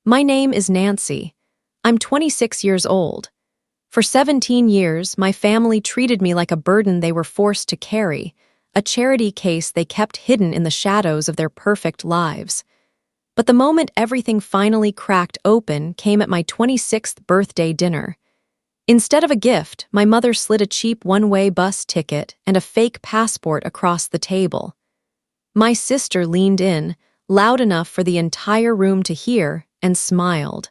My name is Nancy. I'm 26 years old. For 17 years, my family treated me like a burden they were forced to carry, a charity case they kept hidden in the shadows of their perfect lives. But the moment everything finally cracked open came at my 26th birthday dinner. Instead of a gift, my mother slid a cheap one-way bus ticket and a fake passport across the table. My sister leaned in, loud enough for the entire room to hear, and smiled.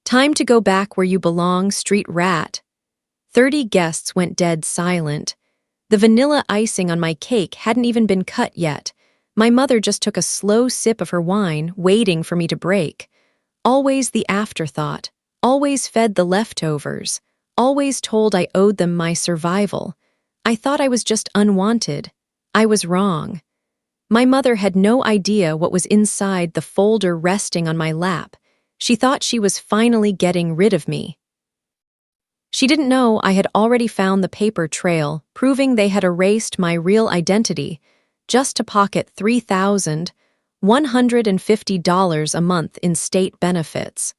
"Time to go back where you belong, street rat." 30 guests went dead silent. The vanilla icing on my cake hadn't even been cut yet. My mother just took a slow sip of her wine, waiting for me to break. Always the afterthought, always fed the leftovers, always told I owed them my survival. I thought I was just unwanted. I was wrong. My mother had no idea what was inside the folder resting on my lap. She thought she was finally getting rid of me. She didn't know I had already found the paper trail, proving they had erased my real identity, just to pocket $3,150 a month in state benefits.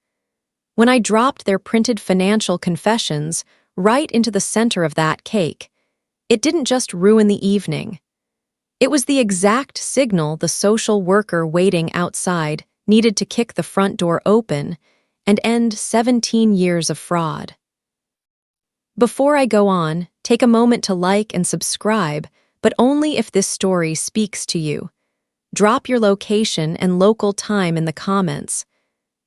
When I dropped their printed financial confessions right into the center of that cake, it didn't just ruin the evening. It was the exact signal the social worker waiting outside needed to kick the front door open and end 17 years of fraud. Before I go on, take a moment to like and subscribe, but only if this story speaks to you. Drop your location and local time in the comments.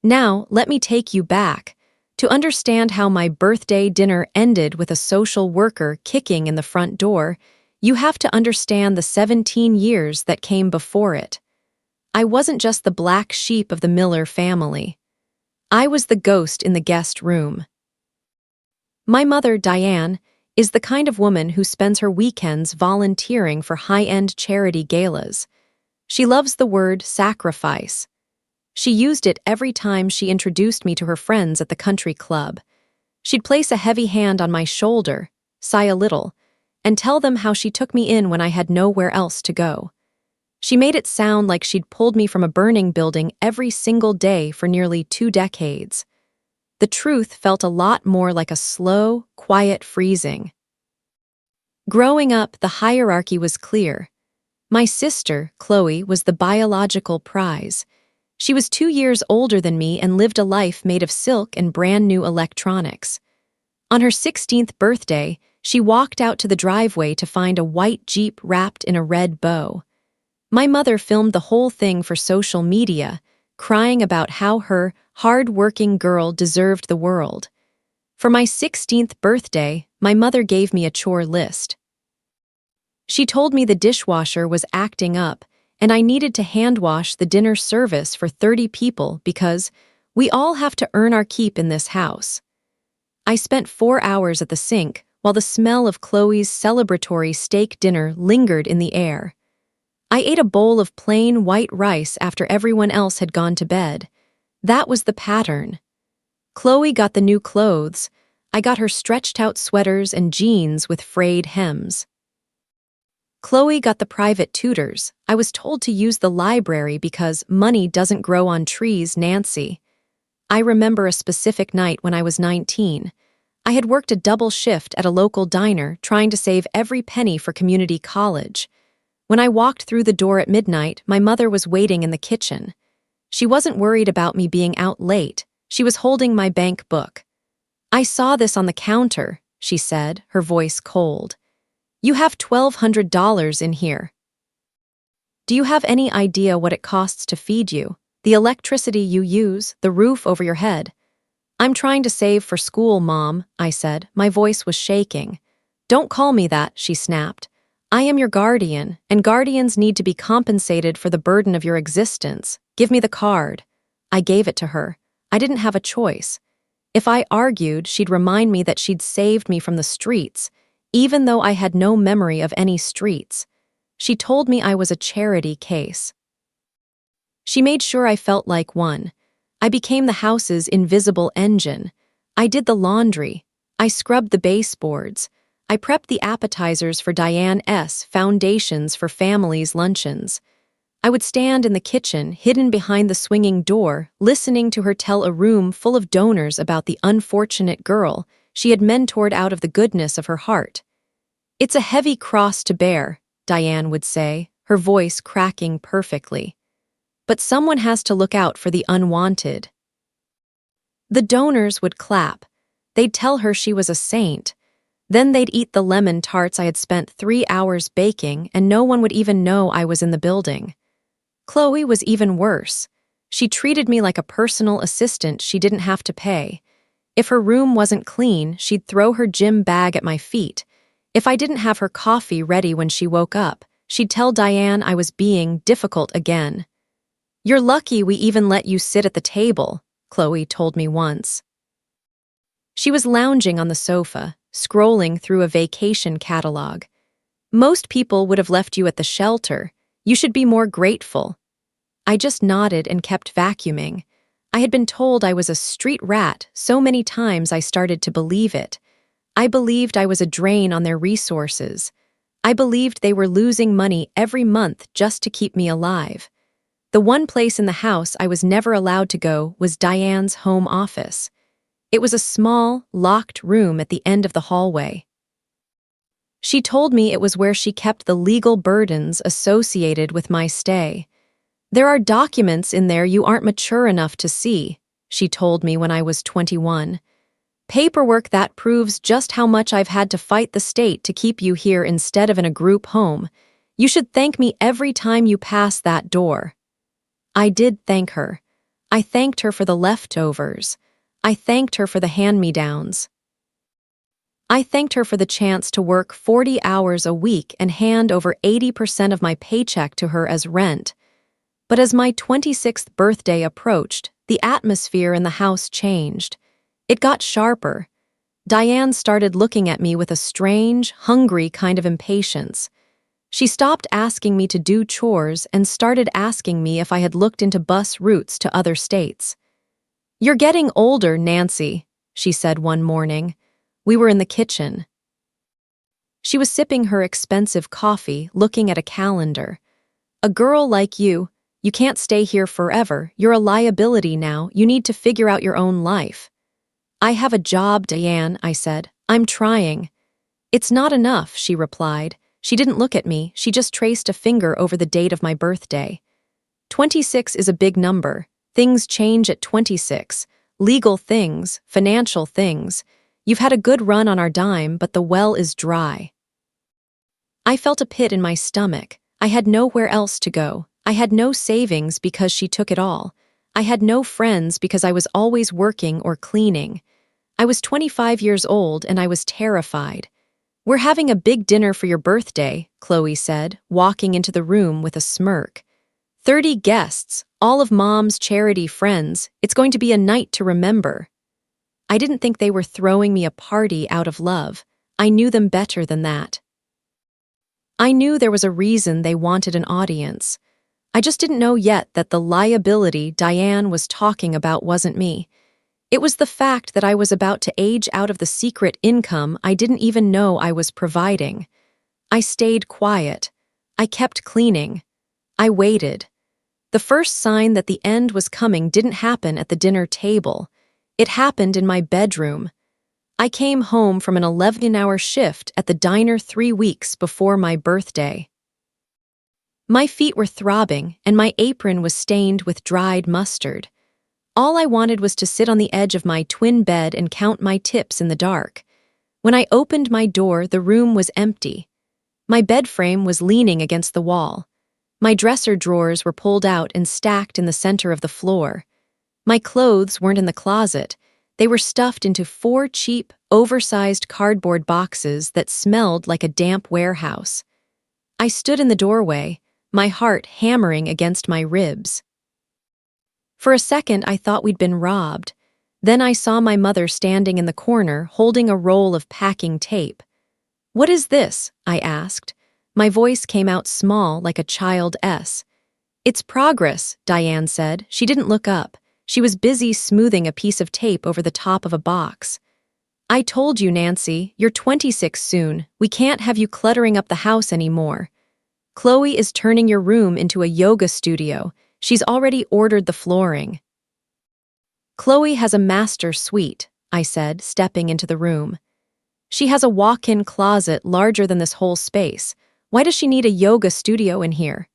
Now, let me take you back to understand how my birthday dinner ended with a social worker kicking in the front door. You have to understand the 17 years that came before it. I wasn't just the black sheep of the Miller family. I was the ghost in the guest room. My mother, Diane, is the kind of woman who spends her weekends volunteering for high-end charity galas. She loves the word sacrifice. She used it every time she introduced me to her friends at the country club. She'd place a heavy hand on my shoulder, sigh a little, and tell them how she took me in when I had nowhere else to go. She made it sound like she'd pulled me from a burning building every single day for nearly 2 decades. The truth felt a lot more like a slow, quiet freezing. Growing up, the hierarchy was clear. My sister, Chloe, was the biological prize. She was 2 years older than me and lived a life made of silk and brand-new electronics. On her 16th birthday, she walked out to the driveway to find a white Jeep wrapped in a red bow. My mother filmed the whole thing for social media, crying about how her hard-working girl deserved the world. For my 16th birthday, my mother gave me a chore list. She told me the dishwasher was acting up, and I needed to hand-wash the dinner service for 30 people because we all have to earn our keep in this house. I spent 4 hours at the sink, while the smell of Chloe's celebratory steak dinner lingered in the air. I ate a bowl of plain white rice after everyone else had gone to bed. That was the pattern. Chloe got the new clothes. I got her stretched-out sweaters and jeans with frayed hems. Chloe got the private tutors. I was told to use the library because money doesn't grow on trees, Nancy. I remember a specific night when I was 19. I had worked a double shift at a local diner, trying to save every penny for community college. When I walked through the door at midnight, my mother was waiting in the kitchen. She wasn't worried about me being out late. She was holding my bank book. "I saw this on the counter," she said, her voice cold. "You have $1,200 in here. Do you have any idea what it costs to feed you? The electricity you use, the roof over your head?" "I'm trying to save for school, Mom," I said. My voice was shaking. "Don't call me that," she snapped. "I am your guardian, and guardians need to be compensated for the burden of your existence. Give me the card." I gave it to her. I didn't have a choice. If I argued, she'd remind me that she'd saved me from the streets, even though I had no memory of any streets. She told me I was a charity case. She made sure I felt like one. I became the house's invisible engine. I did the laundry. I scrubbed the baseboards. I prepped the appetizers for Diane's foundations for families' luncheons. I would stand in the kitchen, hidden behind the swinging door, listening to her tell a room full of donors about the unfortunate girl she had mentored out of the goodness of her heart. "It's a heavy cross to bear," Diane would say, her voice cracking perfectly. "But someone has to look out for the unwanted." The donors would clap. They'd tell her she was a saint. Then they'd eat the lemon tarts I had spent 3 hours baking, and no one would even know I was in the building. Chloe was even worse. She treated me like a personal assistant she didn't have to pay. If her room wasn't clean, she'd throw her gym bag at my feet. If I didn't have her coffee ready when she woke up, she'd tell Diane I was being difficult again. "You're lucky we even let you sit at the table," Chloe told me once. She was lounging on the sofa, scrolling through a vacation catalog. "Most people would have left you at the shelter. You should be more grateful." I just nodded and kept vacuuming. I had been told I was a street rat so many times I started to believe it. I believed I was a drain on their resources. I believed they were losing money every month just to keep me alive. The one place in the house I was never allowed to go was Diane's home office. It was a small, locked room at the end of the hallway. She told me it was where she kept the legal burdens associated with my stay. "There are documents in there you aren't mature enough to see," she told me when I was 21. "Paperwork that proves just how much I've had to fight the state to keep you here instead of in a group home. You should thank me every time you pass that door." I did thank her. I thanked her for the leftovers. I thanked her for the hand-me-downs. I thanked her for the chance to work 40 hours a week and hand over 80% of my paycheck to her as rent. But as my 26th birthday approached, the atmosphere in the house changed. It got sharper. Diane started looking at me with a strange, hungry kind of impatience. She stopped asking me to do chores and started asking me if I had looked into bus routes to other states. "You're getting older, Nancy," she said one morning. We were in the kitchen. She was sipping her expensive coffee, looking at a calendar. "A girl like you can't stay here forever. You're a liability now. You need to figure out your own life." "I have a job, Diane," I said. "I'm trying." "It's not enough," she replied. She didn't look at me. She just traced a finger over the date of my birthday. 26 is a big number. Things change at 26. Legal things, financial things. You've had a good run on our dime, but the well is dry. I felt a pit in my stomach. I had nowhere else to go. I had no savings because she took it all. I had no friends because I was always working or cleaning. I was 25 years old and I was terrified. "We're having a big dinner for your birthday," Chloe said, walking into the room with a smirk. 30 guests, all of Mom's charity friends. It's going to be a night to remember." I didn't think they were throwing me a party out of love. I knew them better than that. I knew there was a reason they wanted an audience. I just didn't know yet that the liability Diane was talking about wasn't me. It was the fact that I was about to age out of the secret income I didn't even know I was providing. I stayed quiet. I kept cleaning. I waited. The first sign that the end was coming didn't happen at the dinner table. It happened in my bedroom. I came home from an 11-hour shift at the diner 3 weeks before my birthday. My feet were throbbing, and my apron was stained with dried mustard. All I wanted was to sit on the edge of my twin bed and count my tips in the dark. When I opened my door, the room was empty. My bed frame was leaning against the wall. My dresser drawers were pulled out and stacked in the center of the floor. My clothes weren't in the closet. They were stuffed into 4 cheap, oversized cardboard boxes that smelled like a damp warehouse. I stood in the doorway, my heart hammering against my ribs. For a second, I thought we'd been robbed. Then I saw my mother standing in the corner, holding a roll of packing tape. "What is this?" I asked. My voice came out small, like a child S. "It's progress," Diane said. She didn't look up. She was busy smoothing a piece of tape over the top of a box. "I told you, Nancy, you're 26 soon. We can't have you cluttering up the house anymore." Chloe is turning your room into a yoga studio. She's already ordered the flooring. Chloe has a master suite, I said, stepping into the room. She has a walk-in closet larger than this whole space. Why does she need a yoga studio in here?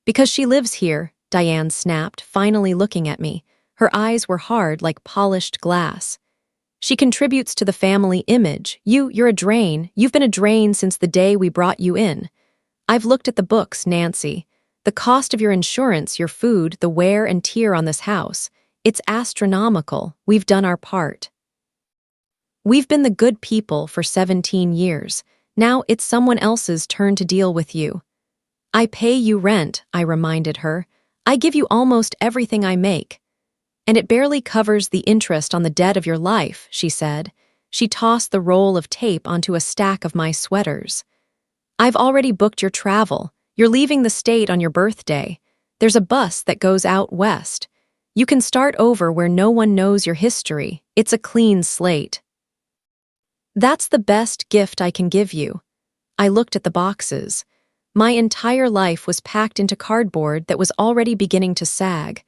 Because she lives here, Diane snapped, finally looking at me. Her eyes were hard like polished glass. She contributes to the family image. You're a drain. You've been a drain since the day we brought you in. I've looked at the books, Nancy. The cost of your insurance, your food, the wear and tear on this house. It's astronomical. We've done our part. We've been the good people for 17 years. Now it's someone else's turn to deal with you. I pay you rent, I reminded her. I give you almost everything I make. And it barely covers the interest on the debt of your life, she said. She tossed the roll of tape onto a stack of my sweaters. I've already booked your travel. You're leaving the state on your birthday. There's a bus that goes out west. You can start over where no one knows your history. It's a clean slate. That's the best gift I can give you. I looked at the boxes. My entire life was packed into cardboard that was already beginning to sag.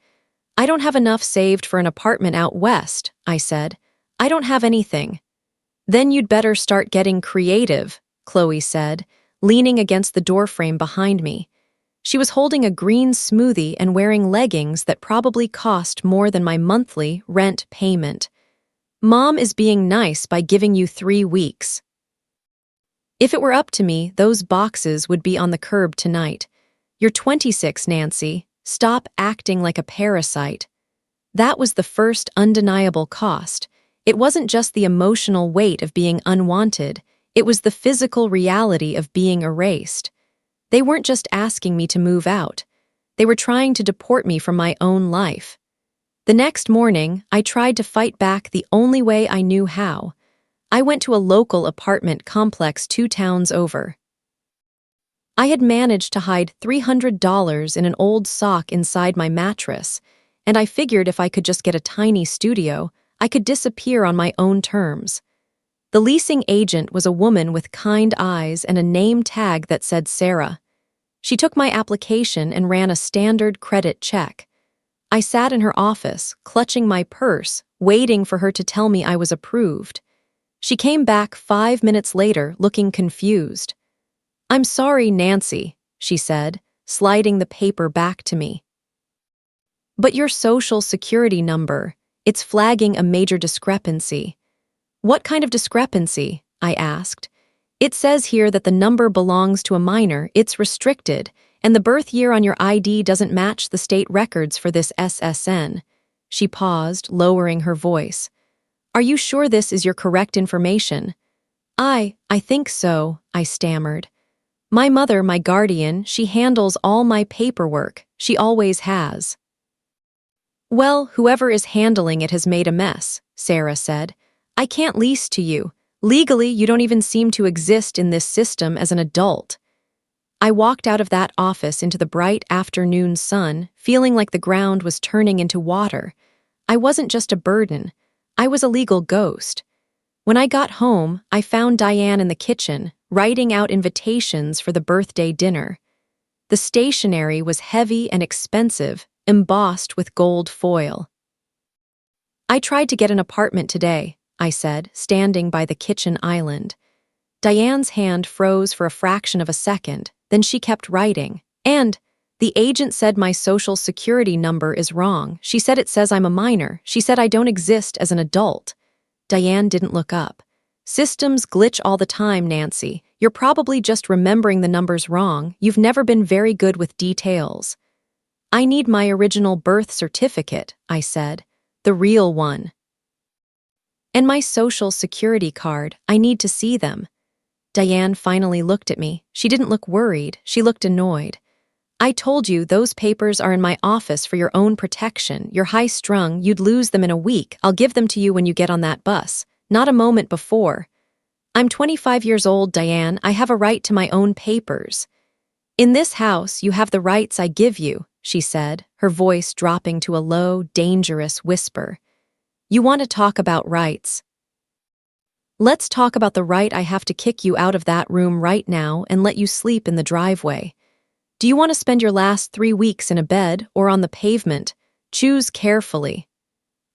I don't have enough saved for an apartment out west, I said. I don't have anything. Then you'd better start getting creative, Chloe said, leaning against the doorframe behind me. She was holding a green smoothie and wearing leggings that probably cost more than my monthly rent payment. Mom is being nice by giving you 3 weeks. If it were up to me, those boxes would be on the curb tonight. You're 26, Nancy. Stop acting like a parasite. That was the first undeniable cost. It wasn't just the emotional weight of being unwanted, it was the physical reality of being erased. They weren't just asking me to move out. They were trying to deport me from my own life. The next morning, I tried to fight back the only way I knew how. I went to a local apartment complex 2 towns over. I had managed to hide $300 in an old sock inside my mattress, and I figured if I could just get a tiny studio, I could disappear on my own terms. The leasing agent was a woman with kind eyes and a name tag that said Sarah. She took my application and ran a standard credit check. I sat in her office, clutching my purse, waiting for her to tell me I was approved. She came back 5 minutes later, looking confused. "I'm sorry, Nancy," she said, sliding the paper back to me. "But your social security number, it's flagging a major discrepancy." "What kind of discrepancy?" I asked. "It says here that the number belongs to a minor, it's restricted, and the birth year on your ID doesn't match the state records for this SSN. She paused, lowering her voice. "Are you sure this is your correct information?" I think so," I stammered. "My mother, my guardian, she handles all my paperwork. She always has." "Well, whoever is handling it has made a mess," Sarah said. "I can't lease to you. Legally, you don't even seem to exist in this system as an adult." I walked out of that office into the bright afternoon sun, feeling like the ground was turning into water. I wasn't just a burden. I was a legal ghost. When I got home, I found Diane in the kitchen, writing out invitations for the birthday dinner. The stationery was heavy and expensive, embossed with gold foil. "I tried to get an apartment today," I said, standing by the kitchen island. Diane's hand froze for a fraction of a second, then she kept writing. "And the agent said my social security number is wrong. She said it says I'm a minor. She said I don't exist as an adult." Diane didn't look up. "Systems glitch all the time, Nancy. You're probably just remembering the numbers wrong. You've never been very good with details." "I need my original birth certificate," I said. "The real one. And my social security card. I need to see them." Diane finally looked at me. She didn't look worried. She looked annoyed. "I told you those papers are in my office for your own protection. You're high-strung. You'd lose them in a week. I'll give them to you when you get on that bus. Not a moment before." "I'm 25 years old, Diane. I have a right to my own papers." "In this house, you have the rights I give you," she said, her voice dropping to a low, dangerous whisper. "You want to talk about rights? Let's talk about the right I have to kick you out of that room right now and let you sleep in the driveway." Do you want to spend your last 3 weeks in a bed or on the pavement? Choose carefully.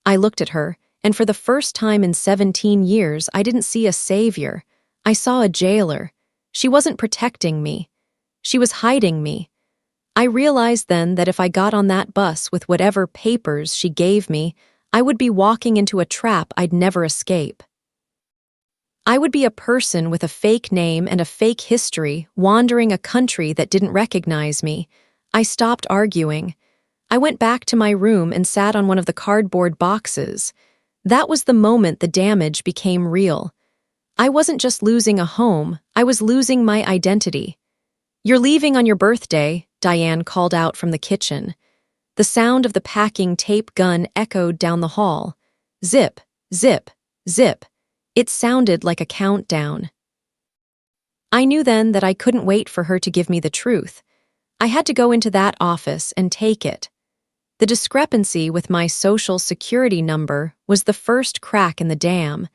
I looked at her, and for the first time in 17 years, I didn't see a savior. I saw a jailer. She wasn't protecting me. She was hiding me. I realized then that if I got on that bus with whatever papers she gave me, I would be walking into a trap I'd never escape. I would be a person with a fake name and a fake history, wandering a country that didn't recognize me. I stopped arguing. I went back to my room and sat on one of the cardboard boxes. That was the moment the damage became real. I wasn't just losing a home, I was losing my identity. "You're leaving on your birthday," Diane called out from the kitchen. The sound of the packing tape gun echoed down the hall. Zip, zip, zip. It sounded like a countdown. I knew then that I couldn't wait for her to give me the truth. I had to go into that office and take it. The discrepancy with my social security number was the first crack in the dam,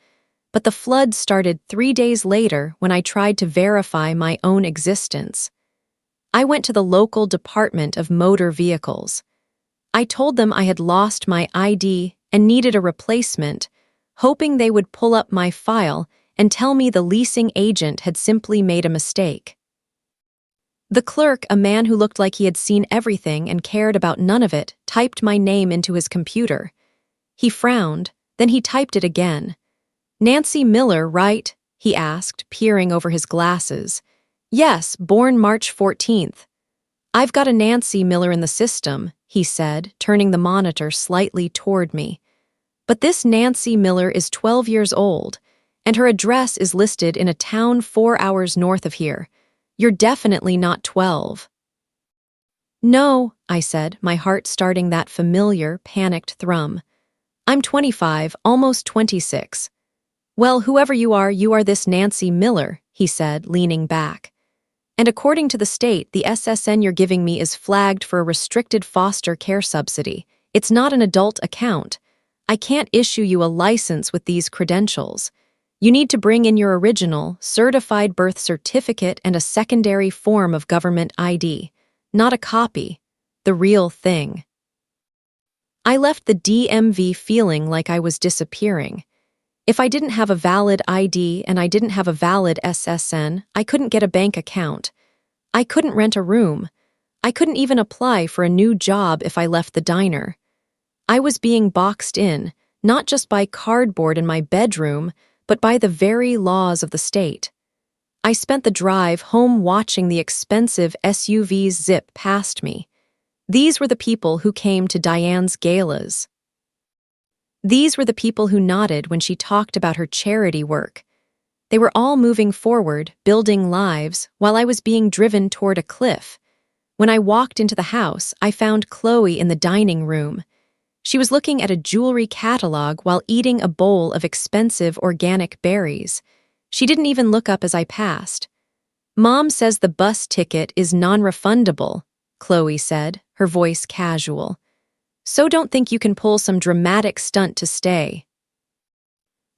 but the flood started 3 days later when I tried to verify my own existence. I went to the local Department of Motor Vehicles. I told them I had lost my ID and needed a replacement, hoping they would pull up my file and tell me the leasing agent had simply made a mistake. The clerk, a man who looked like he had seen everything and cared about none of it, typed my name into his computer. He frowned, then he typed it again. "Nancy Miller, right?" he asked, peering over his glasses. "Yes, born March 14th. "I've got a Nancy Miller in the system," he said, turning the monitor slightly toward me. "But this Nancy Miller is 12 years old, and her address is listed in a town 4 hours north of here. You're definitely not 12. "No," I said, my heart starting that familiar, panicked thrum. "I'm 25, almost 26. "Well, whoever you are this Nancy Miller," he said, leaning back. "And according to the state, the SSN you're giving me is flagged for a restricted foster care subsidy. It's not an adult account. I can't issue you a license with these credentials. You need to bring in your original, certified birth certificate and a secondary form of government ID. Not a copy. The real thing." I left the DMV feeling like I was disappearing. If I didn't have a valid ID and I didn't have a valid SSN, I couldn't get a bank account. I couldn't rent a room. I couldn't even apply for a new job if I left the diner. I was being boxed in, not just by cardboard in my bedroom, but by the very laws of the state. I spent the drive home watching the expensive SUVs zip past me. These were the people who came to Diane's galas. These were the people who nodded when she talked about her charity work. They were all moving forward, building lives, while I was being driven toward a cliff. When I walked into the house, I found Chloe in the dining room. She was looking at a jewelry catalog while eating a bowl of expensive organic berries. She didn't even look up as I passed. "Mom says the bus ticket is non-refundable," Chloe said, her voice casual. "So don't think you can pull some dramatic stunt to stay.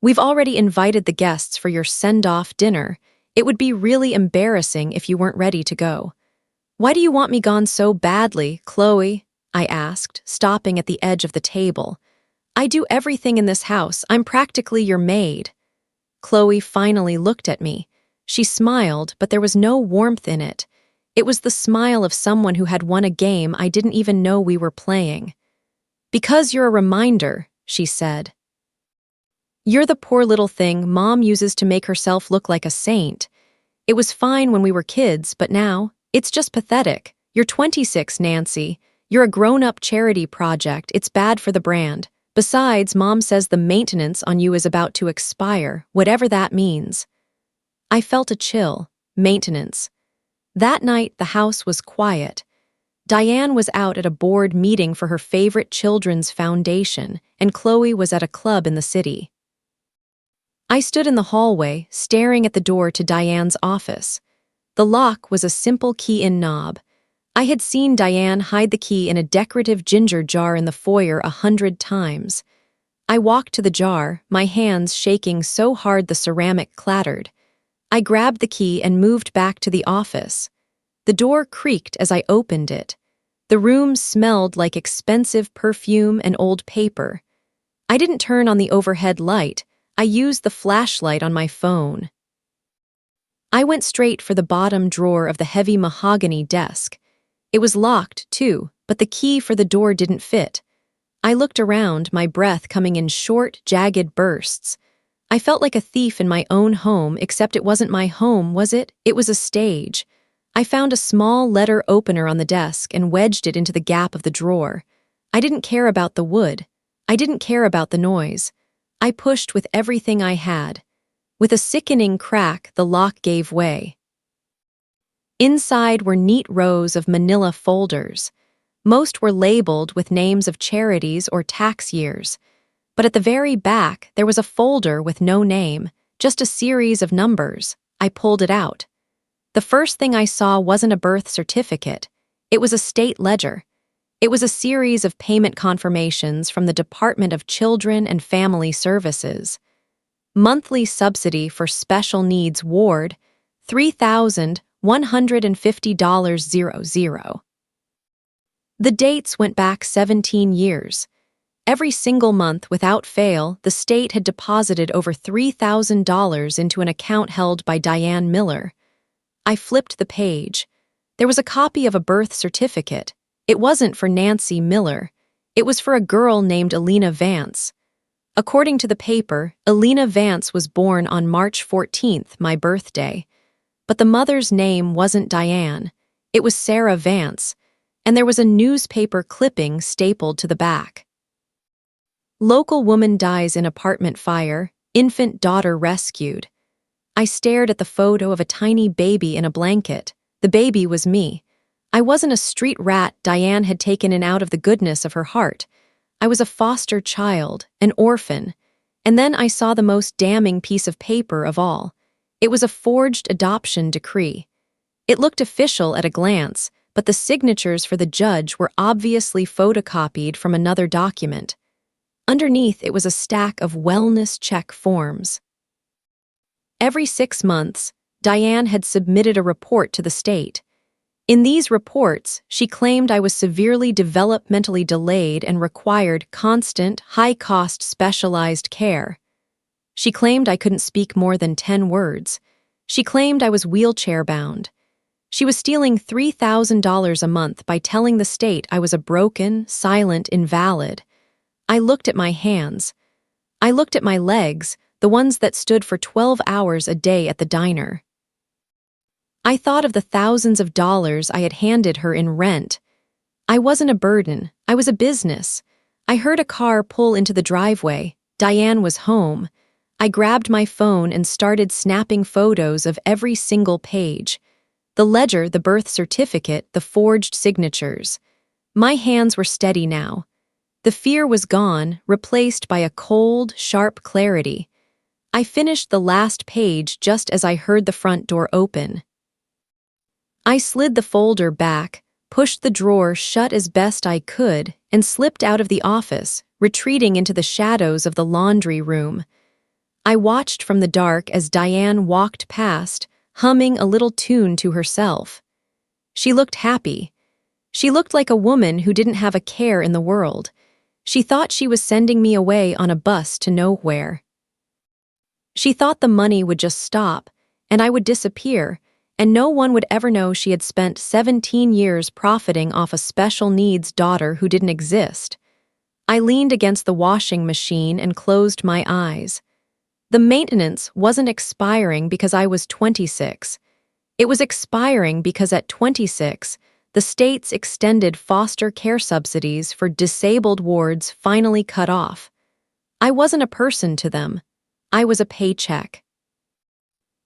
We've already invited the guests for your send-off dinner. It would be really embarrassing if you weren't ready to go." "Why do you want me gone so badly, Chloe?" I asked, stopping at the edge of the table. "I do everything in this house. I'm practically your maid." Chloe finally looked at me. She smiled, but there was no warmth in it. It was the smile of someone who had won a game I didn't even know we were playing. "Because you're a reminder," she said. "You're the poor little thing Mom uses to make herself look like a saint. It was fine when we were kids, but now, it's just pathetic. You're 26, Nancy. You're a grown-up charity project. It's bad for the brand. Besides, Mom says the maintenance on you is about to expire, whatever that means." I felt a chill. Maintenance. That night, the house was quiet. Diane was out at a board meeting for her favorite children's foundation, and Chloe was at a club in the city. I stood in the hallway, staring at the door to Diane's office. The lock was a simple key-in knob. I had seen Diane hide the key in a decorative ginger jar in the foyer 100 times. I walked to the jar, my hands shaking so hard the ceramic clattered. I grabbed the key and moved back to the office. The door creaked as I opened it. The room smelled like expensive perfume and old paper. I didn't turn on the overhead light. I used the flashlight on my phone. I went straight for the bottom drawer of the heavy mahogany desk. It was locked, too, but the key for the door didn't fit. I looked around, my breath coming in short, jagged bursts. I felt like a thief in my own home, except it wasn't my home, was it? It was a stage. I found a small letter opener on the desk and wedged it into the gap of the drawer. I didn't care about the wood. I didn't care about the noise. I pushed with everything I had. With a sickening crack, the lock gave way. Inside were neat rows of manila folders. Most were labeled with names of charities or tax years. But at the very back, there was a folder with no name, just a series of numbers. I pulled it out. The first thing I saw wasn't a birth certificate. It was a state ledger. It was a series of payment confirmations from the Department of Children and Family Services. Monthly subsidy for special needs ward, $3,150.00. The dates went back 17 years. Every single month, without fail, the state had deposited over $3,000 into an account held by Diane Miller. I flipped the page. There was a copy of a birth certificate. It wasn't for Nancy Miller. It was for a girl named Alina Vance. According to the paper, Alina Vance was born on March 14th, my birthday. But the mother's name wasn't Diane. It was Sarah Vance, and there was a newspaper clipping stapled to the back. Local woman dies in apartment fire, infant daughter rescued. I stared at the photo of a tiny baby in a blanket. The baby was me. I wasn't a street rat Diane had taken in out of the goodness of her heart. I was a foster child, an orphan. And then I saw the most damning piece of paper of all. It was a forged adoption decree. It looked official at a glance, but the signatures for the judge were obviously photocopied from another document. Underneath, it was a stack of wellness check forms. Every 6 months, Diane had submitted a report to the state. In these reports, she claimed I was severely developmentally delayed and required constant, high-cost specialized care. She claimed I couldn't speak more than 10 words. She claimed I was wheelchair-bound. She was stealing $3,000 a month by telling the state I was a broken, silent invalid. I looked at my hands. I looked at my legs, the ones that stood for 12 hours a day at the diner. I thought of the thousands of dollars I had handed her in rent. I wasn't a burden. I was a business. I heard a car pull into the driveway. Diane was home. I grabbed my phone and started snapping photos of every single page. The ledger, the birth certificate, the forged signatures. My hands were steady now. The fear was gone, replaced by a cold, sharp clarity. I finished the last page just as I heard the front door open. I slid the folder back, pushed the drawer shut as best I could, and slipped out of the office, retreating into the shadows of the laundry room. I watched from the dark as Diane walked past, humming a little tune to herself. She looked happy. She looked like a woman who didn't have a care in the world. She thought she was sending me away on a bus to nowhere. She thought the money would just stop, and I would disappear, and no one would ever know she had spent 17 years profiting off a special needs daughter who didn't exist. I leaned against the washing machine and closed my eyes. The maintenance wasn't expiring because I was 26. It was expiring because at 26, the state's extended foster care subsidies for disabled wards finally cut off. I wasn't a person to them. I was a paycheck.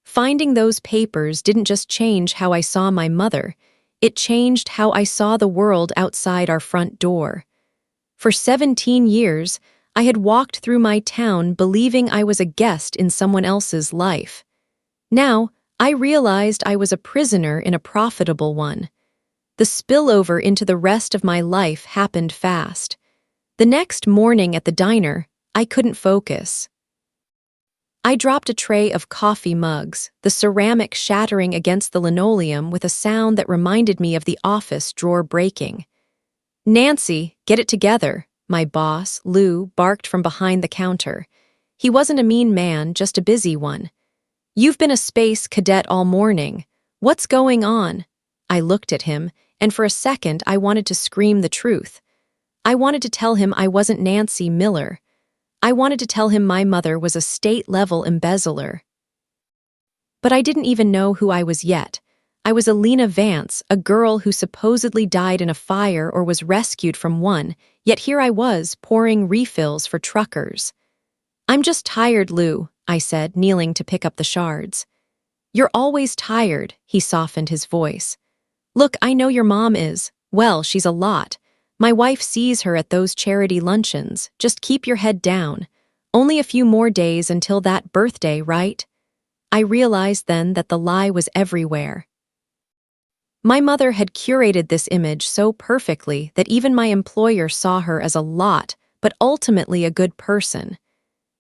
Finding those papers didn't just change how I saw my mother, it changed how I saw the world outside our front door. For 17 years, I had walked through my town believing I was a guest in someone else's life. Now, I realized I was a prisoner in a profitable one. The spillover into the rest of my life happened fast. The next morning at the diner, I couldn't focus. I dropped a tray of coffee mugs, the ceramic shattering against the linoleum with a sound that reminded me of the office drawer breaking. "Nancy, get it together," my boss, Lou, barked from behind the counter. He wasn't a mean man, just a busy one. "You've been a space cadet all morning. What's going on?" I looked at him, and for a second I wanted to scream the truth. I wanted to tell him I wasn't Nancy Miller. I wanted to tell him my mother was a state-level embezzler. But I didn't even know who I was yet. I was Alina Vance, a girl who supposedly died in a fire or was rescued from one, yet here I was, pouring refills for truckers. "I'm just tired, Lou," I said, kneeling to pick up the shards. "You're always tired," he softened his voice. "Look, I know your mom is. Well, she's a lot. My wife sees her at those charity luncheons. Just keep your head down. Only a few more days until that birthday, right?" I realized then that the lie was everywhere. My mother had curated this image so perfectly that even my employer saw her as a lot, but ultimately a good person.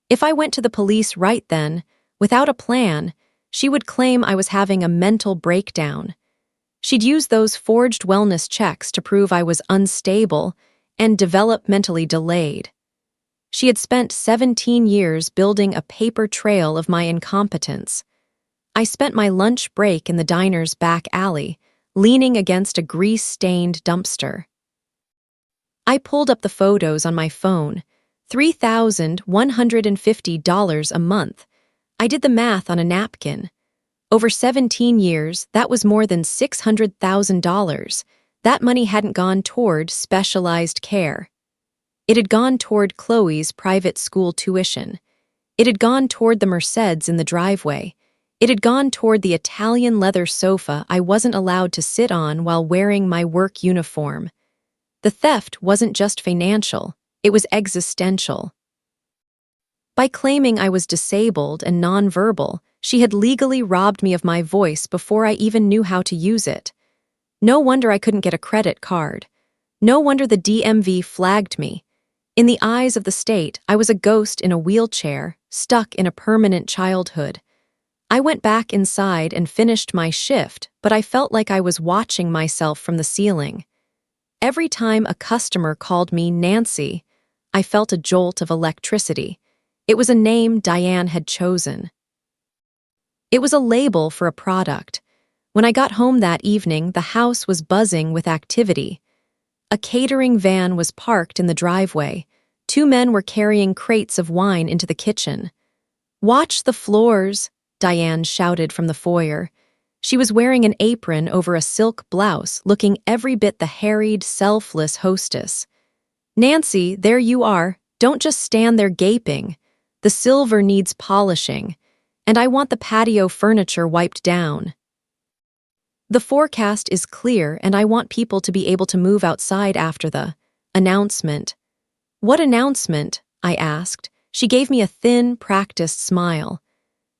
If I went to the police right then, without a plan, she would claim I was having a mental breakdown. She'd use those forged wellness checks to prove I was unstable and developmentally delayed. She had spent 17 years building a paper trail of my incompetence. I spent my lunch break in the diner's back alley, leaning against a grease-stained dumpster. I pulled up the photos on my phone. $3,150 a month. I did the math on a napkin. Over 17 years, that was more than $600,000. That money hadn't gone toward specialized care. It had gone toward Chloe's private school tuition. It had gone toward the Merceds in the driveway. It had gone toward the Italian leather sofa I wasn't allowed to sit on while wearing my work uniform. The theft wasn't just financial, it was existential. By claiming I was disabled and nonverbal, she had legally robbed me of my voice before I even knew how to use it. No wonder I couldn't get a credit card. No wonder the DMV flagged me. In the eyes of the state, I was a ghost in a wheelchair, stuck in a permanent childhood. I went back inside and finished my shift, but I felt like I was watching myself from the ceiling. Every time a customer called me Nancy, I felt a jolt of electricity. It was a name Diane had chosen. It was a label for a product. When I got home that evening, the house was buzzing with activity. A catering van was parked in the driveway. 2 men were carrying crates of wine into the kitchen. "Watch the floors," Diane shouted from the foyer. She was wearing an apron over a silk blouse, looking every bit the harried, selfless hostess. "Nancy, there you are. Don't just stand there gaping. The silver needs polishing, and I want the patio furniture wiped down. The forecast is clear, and I want people to be able to move outside after the announcement." "What announcement?" I asked. She gave me a thin, practiced smile.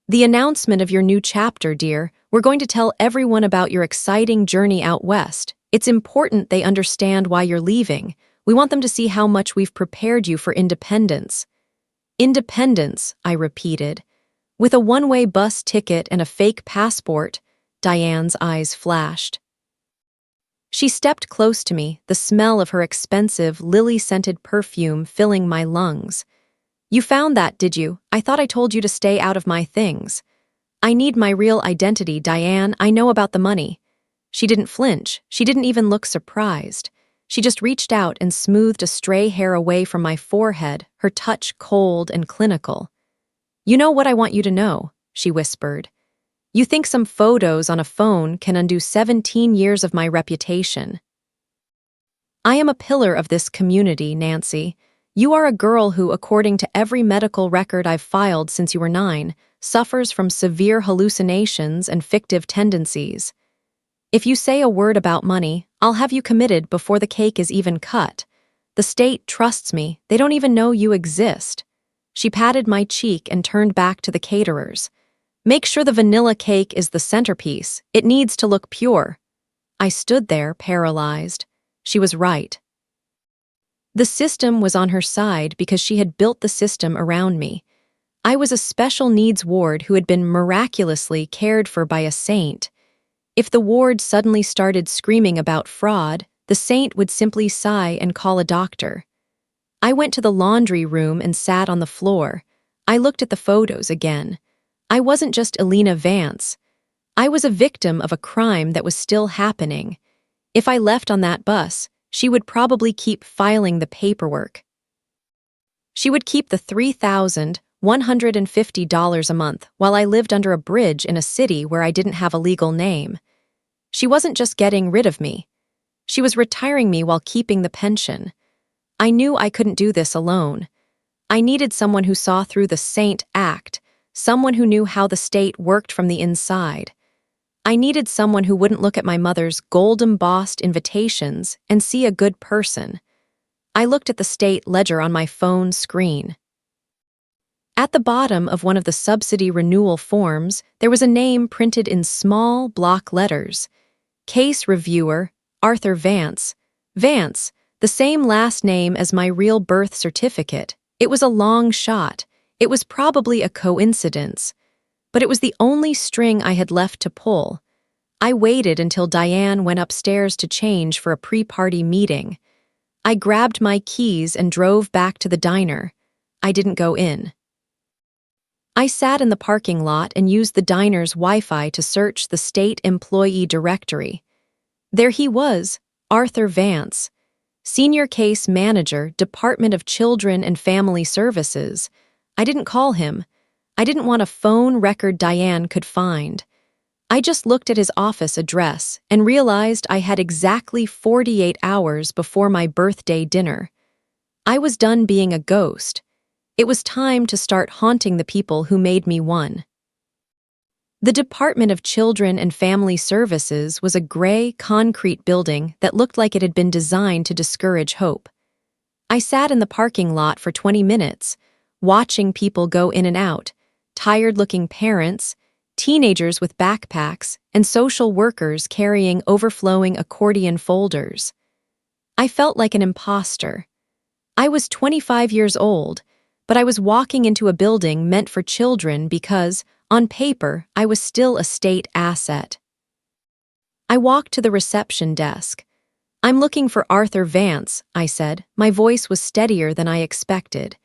"The announcement of your new chapter, dear. We're going to tell everyone about your exciting journey out west. It's important they understand why you're leaving. We want them to see how much we've prepared you for independence." "Independence," I repeated. "With a one-way bus ticket and a fake passport," Diane's eyes flashed. She stepped close to me, the smell of her expensive, lily-scented perfume filling my lungs. "You found that, did you? I thought I told you to stay out of my things." "I need my real identity, Diane. I know about the money." She didn't flinch. She didn't even look surprised. She just reached out and smoothed a stray hair away from my forehead, her touch cold and clinical. "You know what I want you to know," she whispered. "You think some photos on a phone can undo 17 years of my reputation. I am a pillar of this community, Nancy. You are a girl who, according to every medical record I've filed since you were 9, suffers from severe hallucinations and fictive tendencies. If you say a word about money, I'll have you committed before the cake is even cut. The state trusts me. They don't even know you exist." She patted my cheek and turned back to the caterers. "Make sure the vanilla cake is the centerpiece. It needs to look pure." I stood there, paralyzed. She was right. The system was on her side because she had built the system around me. I was a special needs ward who had been miraculously cared for by a saint. If the ward suddenly started screaming about fraud, the saint would simply sigh and call a doctor. I went to the laundry room and sat on the floor. I looked at the photos again. I wasn't just Elena Vance. I was a victim of a crime that was still happening. If I left on that bus, she would probably keep filing the paperwork. She would keep the $3,150 a month while I lived under a bridge in a city where I didn't have a legal name. She wasn't just getting rid of me. She was retiring me while keeping the pension. I knew I couldn't do this alone. I needed someone who saw through the saint act, someone who knew how the state worked from the inside. I needed someone who wouldn't look at my mother's gold-embossed invitations and see a good person. I looked at the state ledger on my phone screen. At the bottom of one of the subsidy renewal forms, there was a name printed in small block letters. Case reviewer, Arthur Vance. Vance, the same last name as my real birth certificate. It was a long shot. It was probably a coincidence. But it was the only string I had left to pull. I waited until Diane went upstairs to change for a pre-party meeting. I grabbed my keys and drove back to the diner. I didn't go in. I sat in the parking lot and used the diner's Wi-Fi to search the state employee directory. There he was, Arthur Vance, Senior Case Manager, Department of Children and Family Services. I didn't call him. I didn't want a phone record Diane could find. I just looked at his office address and realized I had exactly 48 hours before my birthday dinner. I was done being a ghost. It was time to start haunting the people who made me one. The Department of Children and Family Services was a gray, concrete building that looked like it had been designed to discourage hope. I sat in the parking lot for 20 minutes, watching people go in and out, tired-looking parents, teenagers with backpacks, and social workers carrying overflowing accordion folders. I felt like an imposter. I was 25 years old, but I was walking into a building meant for children because, on paper, I was still a state asset. I walked to the reception desk. "I'm looking for Arthur Vance," I said. My voice was steadier than I expected.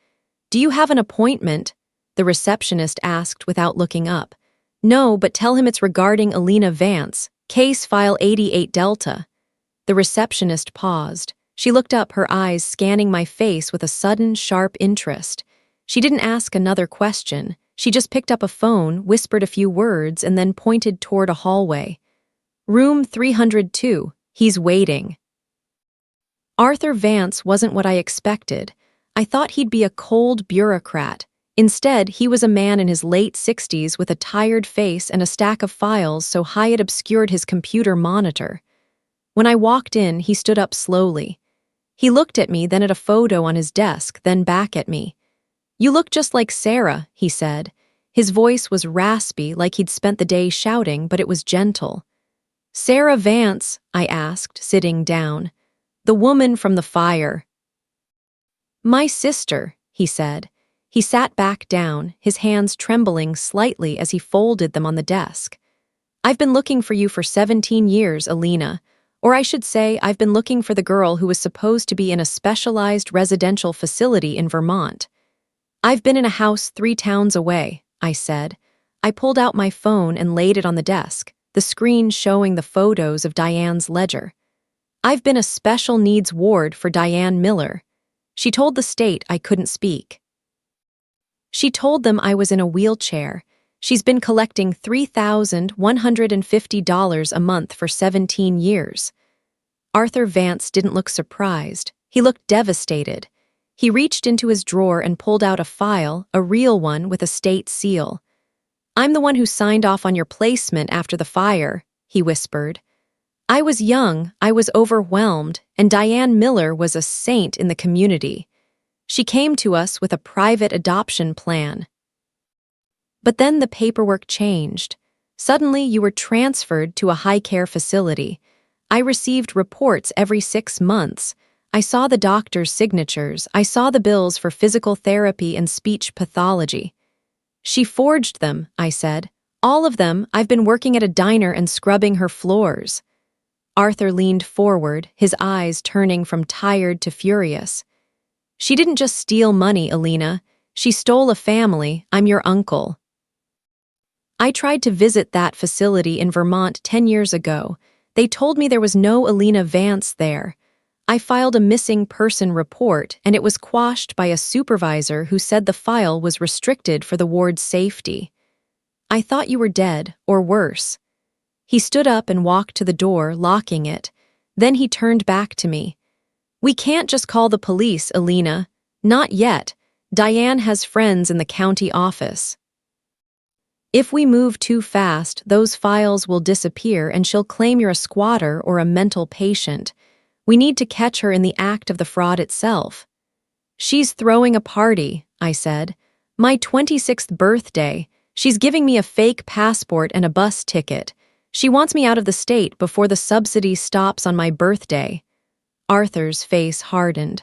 "Do you have an appointment?" the receptionist asked without looking up. "No, but tell him it's regarding Elena Vance, case file 88 Delta." The receptionist paused. She looked up, her eyes scanning my face with a sudden, sharp interest. She didn't ask another question. She just picked up a phone, whispered a few words, and then pointed toward a hallway. "Room 302. He's waiting." Arthur Vance wasn't what I expected. I thought he'd be a cold bureaucrat. Instead, he was a man in his late 60s with a tired face and a stack of files so high it obscured his computer monitor. When I walked in, he stood up slowly. He looked at me, then at a photo on his desk, then back at me. "You look just like Sarah," he said. His voice was raspy, like he'd spent the day shouting, but it was gentle. "Sarah Vance?" I asked, sitting down. "The woman from the fire." "My sister," he said. He sat back down, his hands trembling slightly as he folded them on the desk. "I've been looking for you for 17 years, Elena. Or I should say, I've been looking for the girl who was supposed to be in a specialized residential facility in Vermont. I've been in a house 3 towns away," I said. I pulled out my phone and laid it on the desk, the screen showing the photos of Diane's ledger. "I've been a special needs ward for Diane Miller." She told the state I couldn't speak. She told them I was in a wheelchair. She's been collecting $3,150 a month for 17 years. Arthur Vance didn't look surprised. He looked devastated. He reached into his drawer and pulled out a file, a real one with a state seal. "I'm the one who signed off on your placement after the fire," he whispered. "I was young, I was overwhelmed, and Diane Miller was a saint in the community. She came to us with a private adoption plan. But then the paperwork changed. Suddenly you were transferred to a high-care facility. I received reports every 6 months. I saw the doctor's signatures. I saw the bills for physical therapy and speech pathology. She forged them, I said. All of them. I've been working at a diner and scrubbing her floors. Arthur leaned forward, his eyes turning from tired to furious. She didn't just steal money, Alina. She stole a family. I'm your uncle. I tried to visit that facility in Vermont 10 years ago. They told me there was no Alina Vance there. I filed a missing person report, and it was quashed by a supervisor who said the file was restricted for the ward's safety. I thought you were dead, or worse. He stood up and walked to the door, locking it. Then he turned back to me. We can't just call the police, Alina. Not yet. Diane has friends in the county office. If we move too fast, those files will disappear and she'll claim you're a squatter or a mental patient. We need to catch her in the act of the fraud itself. She's throwing a party, I said. My 26th birthday. She's giving me a fake passport and a bus ticket. She wants me out of the state before the subsidy stops on my birthday. Arthur's face hardened.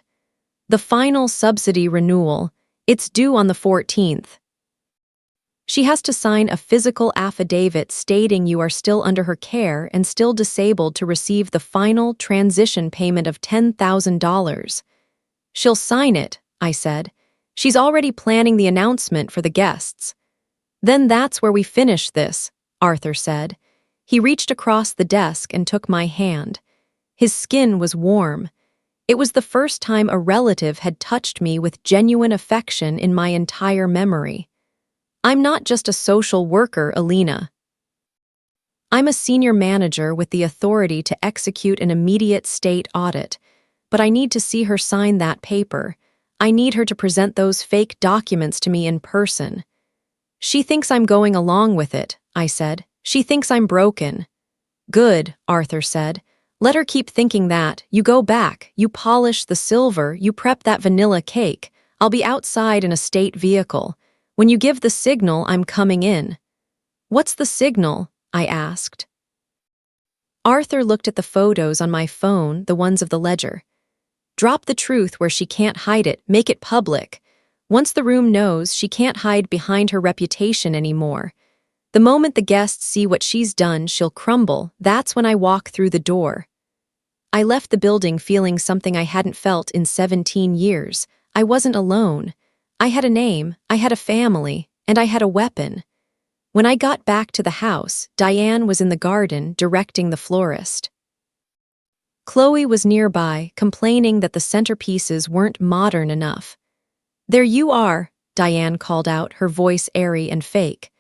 The final subsidy renewal. It's due on the 14th. She has to sign a physical affidavit stating you are still under her care and still disabled to receive the final transition payment of $10,000. She'll sign it, I said. She's already planning the announcement for the guests. Then that's where we finish this, Arthur said. He reached across the desk and took my hand. His skin was warm. It was the first time a relative had touched me with genuine affection in my entire memory. I'm not just a social worker, Alina. I'm a senior manager with the authority to execute an immediate state audit, but I need to see her sign that paper. I need her to present those fake documents to me in person. She thinks I'm going along with it, I said. She thinks I'm broken. Good, Arthur said. Let her keep thinking that. You go back, you polish the silver, you prep that vanilla cake. I'll be outside in a state vehicle. When you give the signal, I'm coming in. What's the signal? I asked. Arthur looked at the photos on my phone, the ones of the ledger. Drop the truth where she can't hide it, make it public. Once the room knows, she can't hide behind her reputation anymore. The moment the guests see what she's done, she'll crumble. That's when I walk through the door. I left the building feeling something I hadn't felt in 17 years. I wasn't alone. I had a name, I had a family, and I had a weapon. When I got back to the house, Diane was in the garden directing the florist. Chloe was nearby, complaining that the centerpieces weren't modern enough. There you are, Diane called out, her voice airy and fake.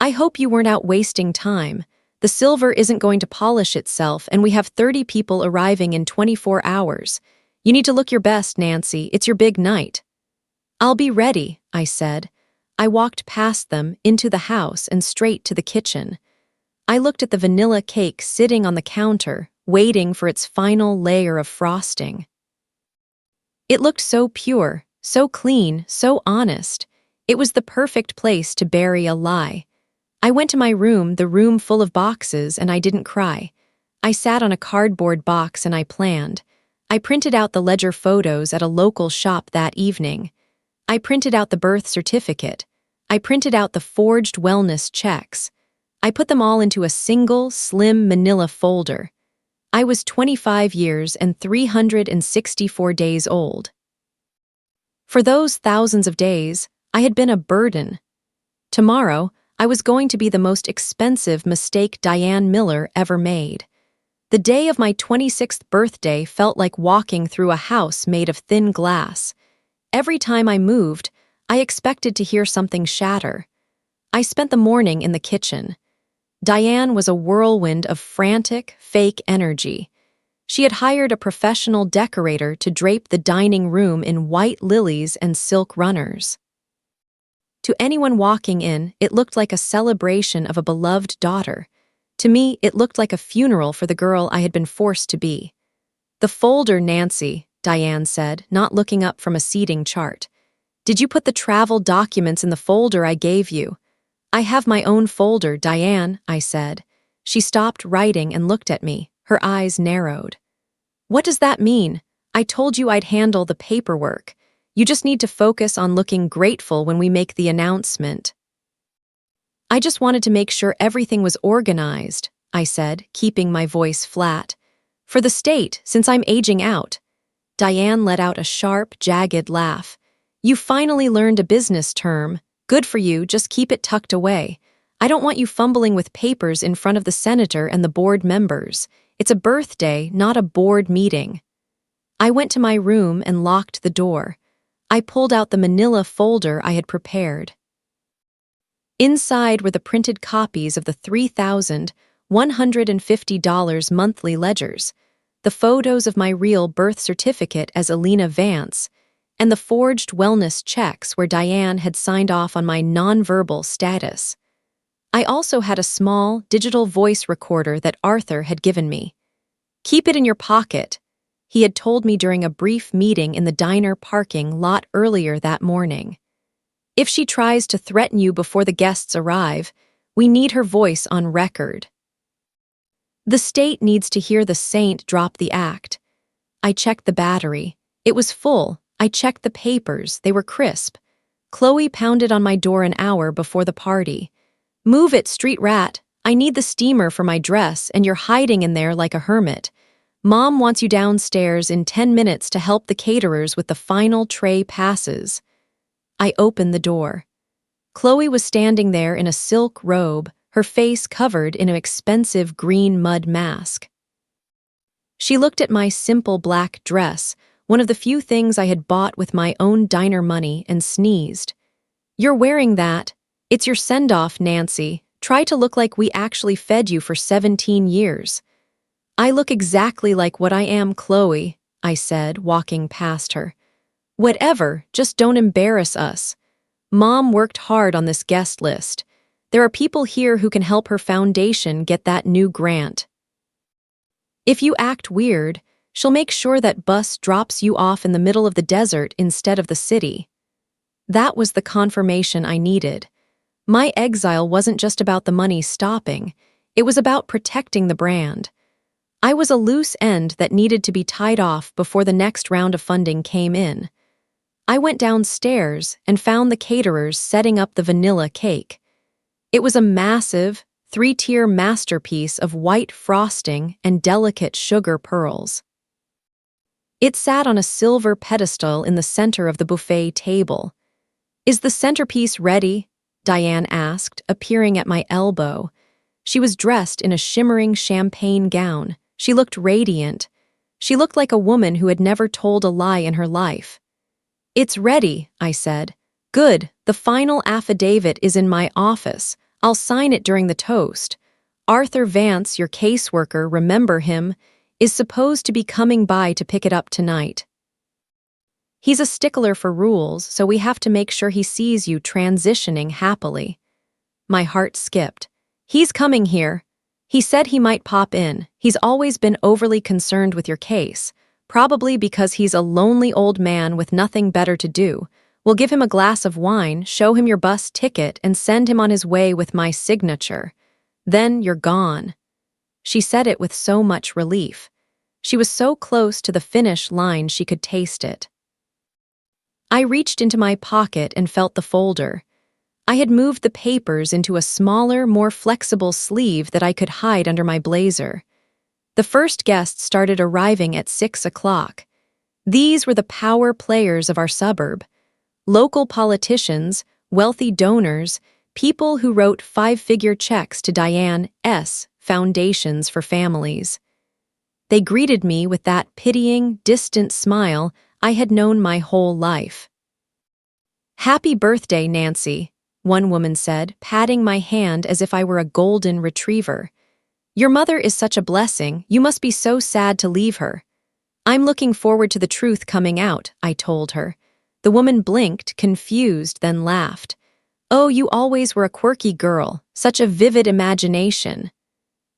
I hope you weren't out wasting time. The silver isn't going to polish itself, and we have 30 people arriving in 24 hours. You need to look your best, Nancy. It's your big night. I'll be ready, I said. I walked past them, into the house, and straight to the kitchen. I looked at the vanilla cake sitting on the counter, waiting for its final layer of frosting. It looked so pure, so clean, so honest. It was the perfect place to bury a lie. I went to my room, the room full of boxes, and I didn't cry. I sat on a cardboard box and I planned. I printed out the ledger photos at a local shop that evening. I printed out the birth certificate. I printed out the forged wellness checks. I put them all into a single, slim manila folder. I was 25 years and 364 days old. For those thousands of days, I had been a burden. Tomorrow, I was going to be the most expensive mistake Diane Miller ever made. The day of my 26th birthday felt like walking through a house made of thin glass. Every time I moved, I expected to hear something shatter. I spent the morning in the kitchen. Diane was a whirlwind of frantic, fake energy. She had hired a professional decorator to drape the dining room in white lilies and silk runners. To anyone walking in, it looked like a celebration of a beloved daughter. To me, it looked like a funeral for the girl I had been forced to be. The folder, Nancy, Diane said, not looking up from a seating chart. Did you put the travel documents in the folder I gave you? I have my own folder, Diane, I said. She stopped writing and looked at me, her eyes narrowed. What does that mean? I told you I'd handle the paperwork. You just need to focus on looking grateful when we make the announcement. I just wanted to make sure everything was organized, I said, keeping my voice flat. For the state, since I'm aging out. Diane let out a sharp, jagged laugh. You finally learned a business term. Good for you, just keep it tucked away. I don't want you fumbling with papers in front of the senator and the board members. It's a birthday, not a board meeting. I went to my room and locked the door. I pulled out the manila folder I had prepared. Inside were the printed copies of the $3,150 monthly ledgers, the photos of my real birth certificate as Alina Vance, and the forged wellness checks where Diane had signed off on my nonverbal status. I also had a small, digital voice recorder that Arthur had given me. Keep it in your pocket, he had told me during a brief meeting in the diner parking lot earlier that morning. If she tries to threaten you before the guests arrive, we need her voice on record. The state needs to hear the saint drop the act. I checked the battery. It was full. I checked the papers. They were crisp. Chloe pounded on my door an hour before the party. Move it, street rat. I need the steamer for my dress, and you're hiding in there like a hermit. Mom wants you downstairs in 10 minutes to help the caterers with the final tray passes. I opened the door. Chloe was standing there in a silk robe, her face covered in an expensive green mud mask. She looked at my simple black dress, one of the few things I had bought with my own diner money, and sneezed. You're wearing that. It's your send-off, Nancy. Try to look like we actually fed you for 17 years. I look exactly like what I am, Chloe, I said, walking past her. Whatever, just don't embarrass us. Mom worked hard on this guest list. There are people here who can help her foundation get that new grant. If you act weird, she'll make sure that bus drops you off in the middle of the desert instead of the city. That was the confirmation I needed. My exile wasn't just about the money stopping. It was about protecting the brand. I was a loose end that needed to be tied off before the next round of funding came in. I went downstairs and found the caterers setting up the vanilla cake. It was a massive, 3-tier masterpiece of white frosting and delicate sugar pearls. It sat on a silver pedestal in the center of the buffet table. Is the centerpiece ready? Diane asked, appearing at my elbow. She was dressed in a shimmering champagne gown. She looked radiant. She looked like a woman who had never told a lie in her life. It's ready, I said. Good, the final affidavit is in my office. I'll sign it during the toast. Arthur Vance, your caseworker, remember him, is supposed to be coming by to pick it up tonight. He's a stickler for rules, so we have to make sure he sees you transitioning happily. My heart skipped. He's coming here. He said he might pop in. He's always been overly concerned with your case, probably because he's a lonely old man with nothing better to do. We'll give him a glass of wine, show him your bus ticket, and send him on his way with my signature. Then you're gone. She said it with so much relief. She was so close to the finish line she could taste it. I reached into my pocket and felt the folder. I had moved the papers into a smaller, more flexible sleeve that I could hide under my blazer. The first guests started arriving at 6 o'clock. These were the power players of our suburb. Local politicians, wealthy donors, people who wrote 5-figure checks to Diane's Foundations for Families. They greeted me with that pitying, distant smile I had known my whole life. Happy birthday, Nancy, one woman said, patting my hand as if I were a golden retriever. Your mother is such a blessing, you must be so sad to leave her. I'm looking forward to the truth coming out, I told her. The woman blinked, confused, then laughed. Oh, you always were a quirky girl, such a vivid imagination.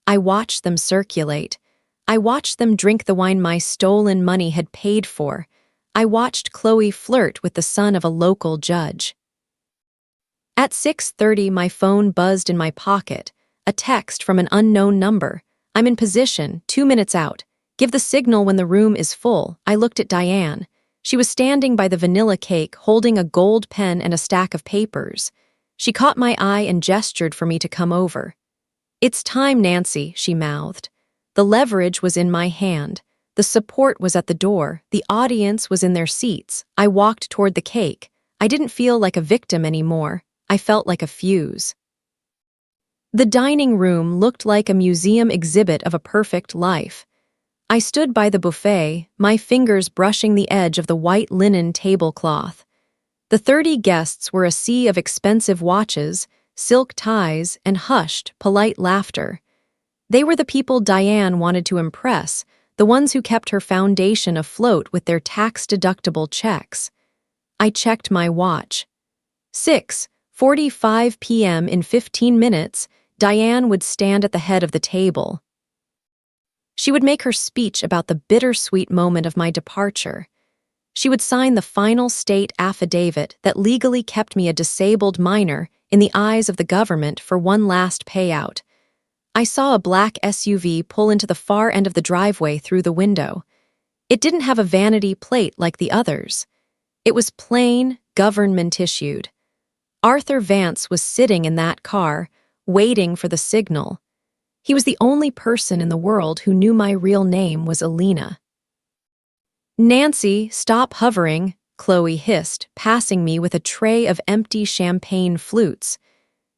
I watched them circulate. I watched them drink the wine my stolen money had paid for. I watched Chloe flirt with the son of a local judge. At 6:30, my phone buzzed in my pocket. A text from an unknown number. I'm in position, 2 minutes out. Give the signal when the room is full. I looked at Diane. She was standing by the vanilla cake, holding a gold pen and a stack of papers. She caught my eye and gestured for me to come over. "It's time, Nancy," she mouthed. The leverage was in my hand. The support was at the door. The audience was in their seats. I walked toward the cake. I didn't feel like a victim anymore. I felt like a fuse. The dining room looked like a museum exhibit of a perfect life. I stood by the buffet, my fingers brushing the edge of the white linen tablecloth. The 30 guests were a sea of expensive watches, silk ties, and hushed, polite laughter. They were the people Diane wanted to impress, the ones who kept her foundation afloat with their tax-deductible checks. I checked my watch. 6:45 p.m. In 15 minutes, Diane would stand at the head of the table. She would make her speech about the bittersweet moment of my departure. She would sign the final state affidavit that legally kept me a disabled minor in the eyes of the government for one last payout. I saw a black SUV pull into the far end of the driveway through the window. It didn't have a vanity plate like the others. It was plain, government-issued. Arthur Vance was sitting in that car, waiting for the signal. He was the only person in the world who knew my real name was Alina. "Nancy, stop hovering," Chloe hissed, passing me with a tray of empty champagne flutes.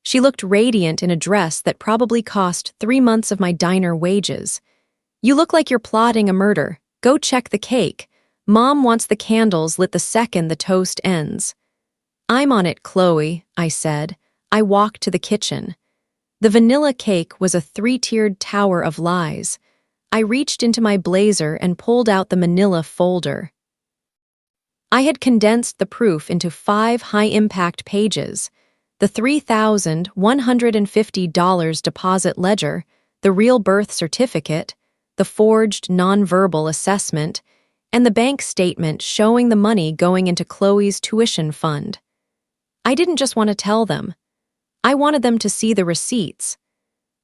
She looked radiant in a dress that probably cost 3 months of my diner wages. "You look like you're plotting a murder. Go check the cake. Mom wants the candles lit the second the toast ends." "I'm on it, Chloe," I said. I walked to the kitchen. The vanilla cake was a 3-tiered tower of lies. I reached into my blazer and pulled out the manila folder. I had condensed the proof into 5 high-impact pages: the $3,150 deposit ledger, the real birth certificate, the forged nonverbal assessment, and the bank statement showing the money going into Chloe's tuition fund. I didn't just want to tell them. I wanted them to see the receipts.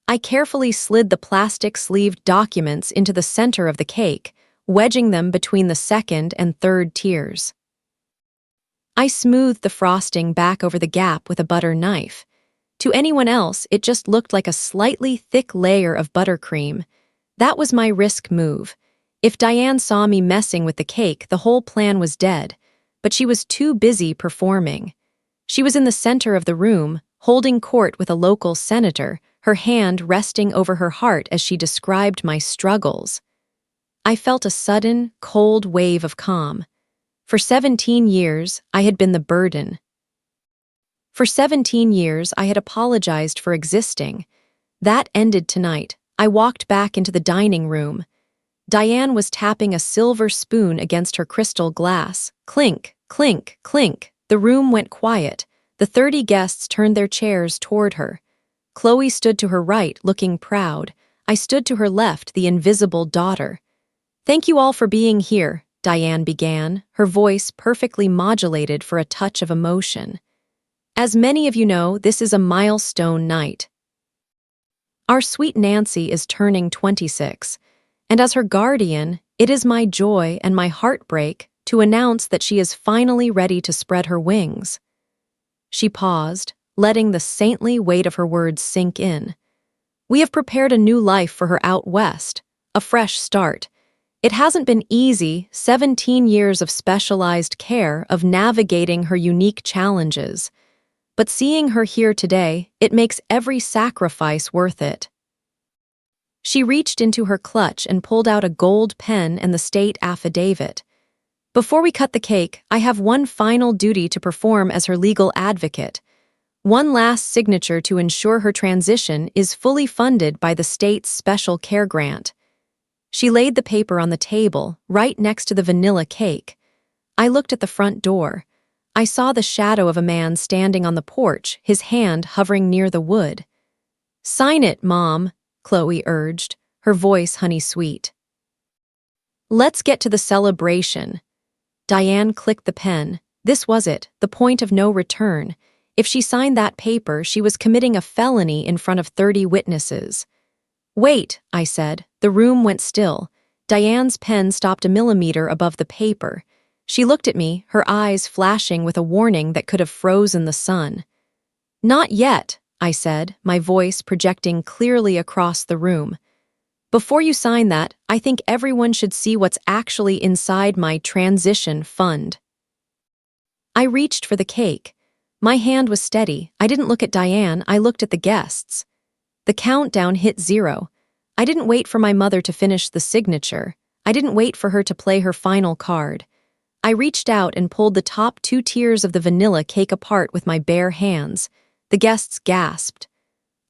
I carefully slid the plastic-sleeved documents into the center of the cake, wedging them between the second and third tiers. I smoothed the frosting back over the gap with a butter knife. To anyone else, it just looked like a slightly thick layer of buttercream. That was my risk move. If Diane saw me messing with the cake, the whole plan was dead. But she was too busy performing. She was in the center of the room, holding court with a local senator, her hand resting over her heart as she described my struggles. I felt a sudden, cold wave of calm. For 17 years, I had been the burden. For 17 years, I had apologized for existing. That ended tonight. I walked back into the dining room. Diane was tapping a silver spoon against her crystal glass. Clink, clink, clink. The room went quiet. The 30 guests turned their chairs toward her. Chloe stood to her right, looking proud. I stood to her left, the invisible daughter. "Thank you all for being here," Diane began, her voice perfectly modulated for a touch of emotion. "As many of you know, this is a milestone night. Our sweet Nancy is turning 26, and as her guardian, it is my joy and my heartbreak to announce that she is finally ready to spread her wings." She paused, letting the saintly weight of her words sink in. "We have prepared a new life for her out west, a fresh start. It hasn't been easy, 17 years of specialized care, of navigating her unique challenges. But seeing her here today, it makes every sacrifice worth it." She reached into her clutch and pulled out a gold pen and the state affidavit. "Before we cut the cake, I have one final duty to perform as her legal advocate. One last signature to ensure her transition is fully funded by the state's special care grant." She laid the paper on the table, right next to the vanilla cake. I looked at the front door. I saw the shadow of a man standing on the porch, his hand hovering near the wood. "Sign it, Mom," Chloe urged, her voice honey-sweet. "Let's get to the celebration." Diane clicked the pen. This was it, the point of no return. If she signed that paper, she was committing a felony in front of 30 witnesses. "Wait," I said. The room went still. Diane's pen stopped a millimeter above the paper. She looked at me, her eyes flashing with a warning that could have frozen the sun. Not yet, I said, my voice projecting clearly across the room. Before you sign that, I think everyone should see what's actually inside my transition fund. I reached for the cake. My hand was steady. I didn't look at Diane, I looked at the guests. The countdown hit 0. I didn't wait for my mother to finish the signature. I didn't wait for her to play her final card. I reached out and pulled the top 2 tiers of the vanilla cake apart with my bare hands. The guests gasped.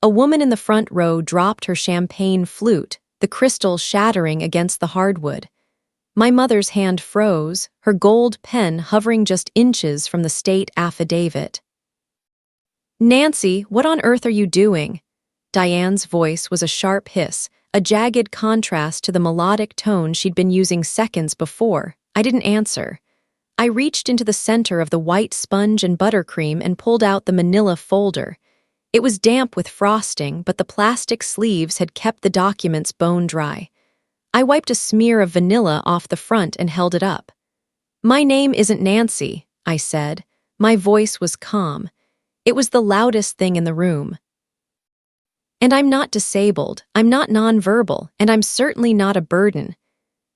A woman in the front row dropped her champagne flute, the crystal shattering against the hardwood. My mother's hand froze, her gold pen hovering just inches from the state affidavit. "Nancy, what on earth are you doing?" Diane's voice was a sharp hiss, a jagged contrast to the melodic tone she'd been using seconds before. I didn't answer. I reached into the center of the white sponge and buttercream and pulled out the manila folder. It was damp with frosting, but the plastic sleeves had kept the documents bone dry. I wiped a smear of vanilla off the front and held it up. "My name isn't Nancy," I said. My voice was calm. It was the loudest thing in the room. "And I'm not disabled, I'm not nonverbal, and I'm certainly not a burden."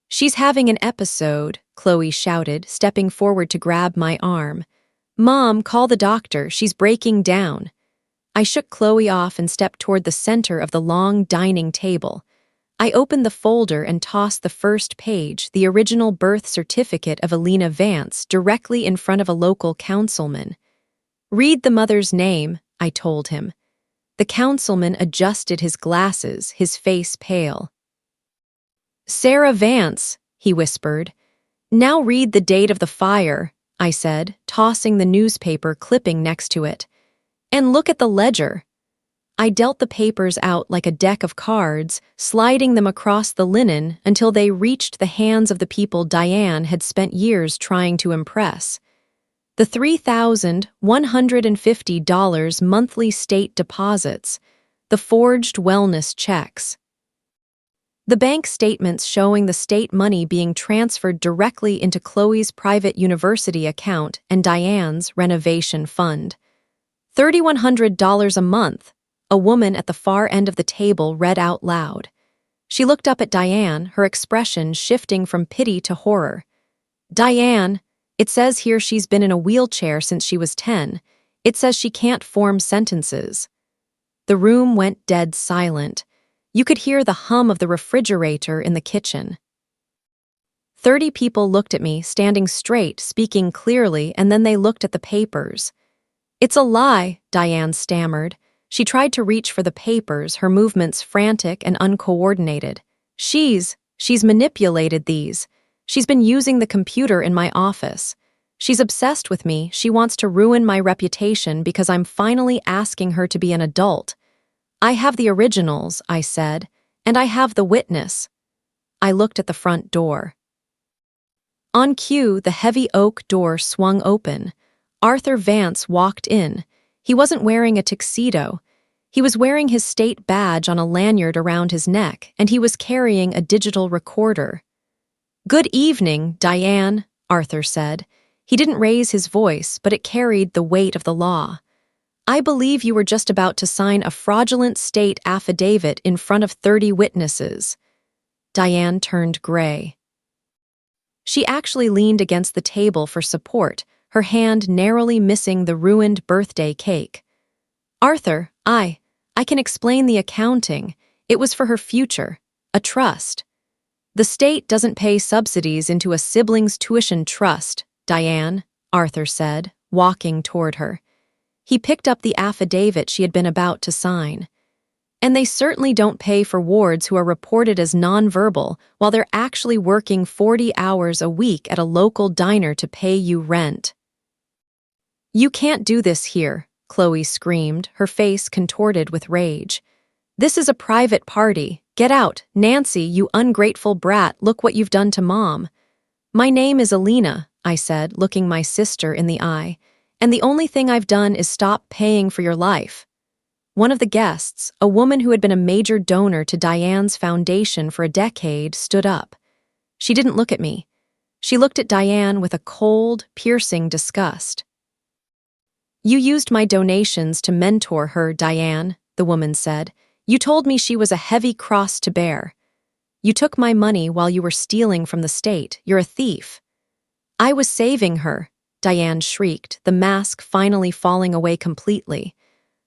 "She's having an episode," Chloe shouted, stepping forward to grab my arm. "Mom, call the doctor, she's breaking down." I shook Chloe off and stepped toward the center of the long dining table. I opened the folder and tossed the first page, the original birth certificate of Alina Vance, directly in front of a local councilman. "Read the mother's name," I told him. The councilman adjusted his glasses, his face pale. "Sarah Vance," he whispered. "Now read the date of the fire," I said, tossing the newspaper clipping next to it. "And look at the ledger." I dealt the papers out like a deck of cards, sliding them across the linen until they reached the hands of the people Diane had spent years trying to impress. The $3,150 monthly state deposits, the forged wellness checks. The bank statements showing the state money being transferred directly into Chloe's private university account and Diane's renovation fund. $3,100 a month, a woman at the far end of the table read out loud. She looked up at Diane, her expression shifting from pity to horror. "Diane, it says here she's been in a wheelchair since she was 10. It says she can't form sentences." The room went dead silent. You could hear the hum of the refrigerator in the kitchen. 30 people looked at me, standing straight, speaking clearly, and then they looked at the papers. "It's a lie," Diane stammered. She tried to reach for the papers, her movements frantic and uncoordinated. She's manipulated these. She's been using the computer in my office. She's obsessed with me. She wants to ruin my reputation because I'm finally asking her to be an adult. I have the originals," I said, "and I have the witness." I looked at the front door. On cue, the heavy oak door swung open. Arthur Vance walked in. He wasn't wearing a tuxedo. He was wearing his state badge on a lanyard around his neck, and he was carrying a digital recorder. "Good evening, Diane," Arthur said. He didn't raise his voice, but it carried the weight of the law. "I believe you were just about to sign a fraudulent state affidavit in front of 30 witnesses." Diane turned gray. She actually leaned against the table for support, her hand narrowly missing the ruined birthday cake. "Arthur, I can explain the accounting. It was for her future, a trust." "The state doesn't pay subsidies into a sibling's tuition trust, Diane," Arthur said, walking toward her. He picked up the affidavit she had been about to sign. "And they certainly don't pay for wards who are reported as nonverbal while they're actually working 40 hours a week at a local diner to pay you rent." "You can't do this here," Chloe screamed, her face contorted with rage. "This is a private party. Get out, Nancy, you ungrateful brat, look what you've done to Mom." "My name is Alina," I said, looking my sister in the eye, "and the only thing I've done is stop paying for your life." One of the guests, a woman who had been a major donor to Diane's foundation for a decade, stood up. She didn't look at me. She looked at Diane with a cold, piercing disgust. You used my donations to mentor her, Diane, the woman said. You told me she was a heavy cross to bear. You took my money while you were stealing from the state. You're a thief. I was saving her, Diane shrieked, the mask finally falling away completely.